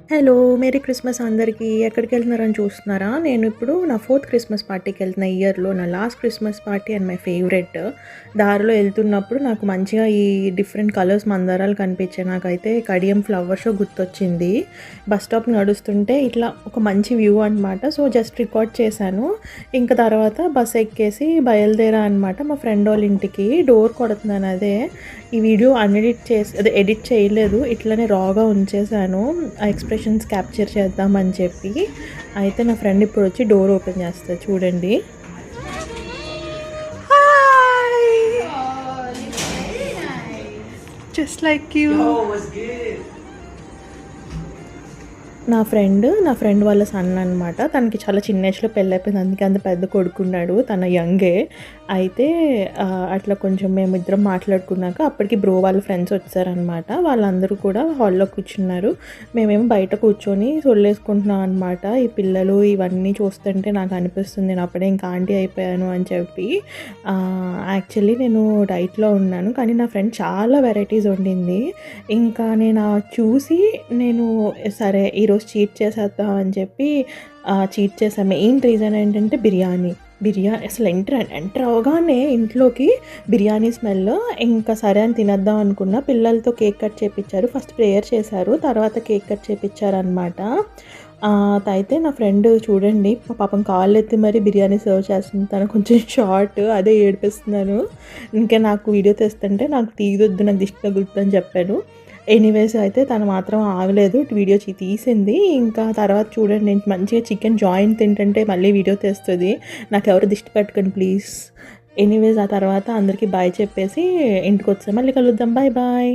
Hello! Merry Christmas అందరికీ. ఎక్కడికెళ్తున్నారని చూస్తున్నారా? నేను ఇప్పుడు నా 4థ్ క్రిస్మస్ పార్టీకెళ్తున్నా ఈ ఇయర్‌లో. నా last Christmas party and my favourite. దారిలో ఎళ్తున్నప్పుడు నాకు మంచిగా ఈ డిఫరెంట్ కలర్స్ మందారాలు కనిపించాయి. నాకైతే కడియం ఫ్లవర్ షో గుర్తొచ్చింది. బస్ స్టాప్ నడుస్తుంటే ఇట్లా ఒక మంచి వ్యూ అనమాట. సో, జస్ట్ రికార్డ్ చేశాను. ఇంక తర్వాత బస్ ఎక్కేసి బయలుదేరా అనమాట మా ఫ్రెండ్ వాళ్ళ ఇంటికి. డోర్ కొడుతున్నాను అదే. ఈ వీడియో ఎడిట్ చేయలేదు. ఇట్లనే రాగా ఉంచేశాను. ఆ ఎక్స్‌ప్రెషన్స్ క్యాప్చర్ చేద్దామని చెప్పి. అయితే నా ఫ్రెండ్ ఇప్పుడొచ్చి డోర్ ఓపెన్ చేస్తది చూడండి. Hi! Oh, it's very nice. Just like you. Yo, what's good? నా ఫ్రెండ్ వాళ్ళ సన్ అనమాట. తనకి చాలా చిన్న ఏజ్‌లో పెళ్ళైపోయింది. అందుకే అంత పెద్ద కొడుకున్నాడు. తన యంగే. అయితే అట్లా కొంచెం మేమిద్దరం మాట్లాడుకున్నాక అప్పటికి బ్రో వాళ్ళ ఫ్రెండ్స్ వచ్చారనమాట. వాళ్ళందరూ కూడా హాల్‌లో కూర్చున్నారు. మేమేమో బయట కూర్చొని సొల్లేసుకుంటున్నాం అనమాట. ఈ పిల్లలు ఇవన్నీ చూస్తుంటే నాకు అనిపిస్తుంది నేను అప్పుడే ఇంకా ఆంటీ అయిపోయాను అని చెప్పి. యాక్చువల్లీ నేను డైట్‌లో ఉన్నాను. కానీ నా ఫ్రెండ్ చాలా వెరైటీస్ వండింది. ఇంకా నేను చూసి నేను సరే ఈరోజు చీట్ చేసేద్దాం అని చెప్పి చీట్ చేశాను. మెయిన్ రీజన్ ఏంటంటే బిర్యానీ అసలు ఎంటర్ అవ్వగానే ఇంట్లోకి బిర్యానీ స్మెల్. ఇంకా సరే అని తినేద్దాం అనుకున్నా. పిల్లలతో కేక్ కట్ చేపించారు. ఫస్ట్ ప్రేయర్ చేశారు, తర్వాత కేక్ కట్ చేపించారనమాట. అయితే నా ఫ్రెండ్ చూడండి పాపం కాళ్ళు ఎత్తి మరి బిర్యానీ సర్వ్ చేస్తుంది. తను కొంచెం షార్ట్, అదే ఏడిపిస్తున్నాను. ఇంకా నాకు వీడియో తెస్తుంటే నాకు తీయొద్దు, నాకు దిష్టి తగులుతుంది అని చెప్పాను. ఎనీవేస్ అయితే తను మాత్రం ఆగలేదు, వీడియో తీసింది. ఇంకా తర్వాత చూడండి నేను మంచిగా చికెన్ జాయింట్ తింటుంటే మళ్ళీ వీడియో తెస్తుంది. నాకు ఎవరు దిష్టి పెట్టకండి ప్లీజ్. ఎనీవేస్ ఆ తర్వాత అందరికీ బాయ్ చెప్పేసి ఇంటికి వచ్చాం. మళ్ళీ కలుద్దాం. Bye bye.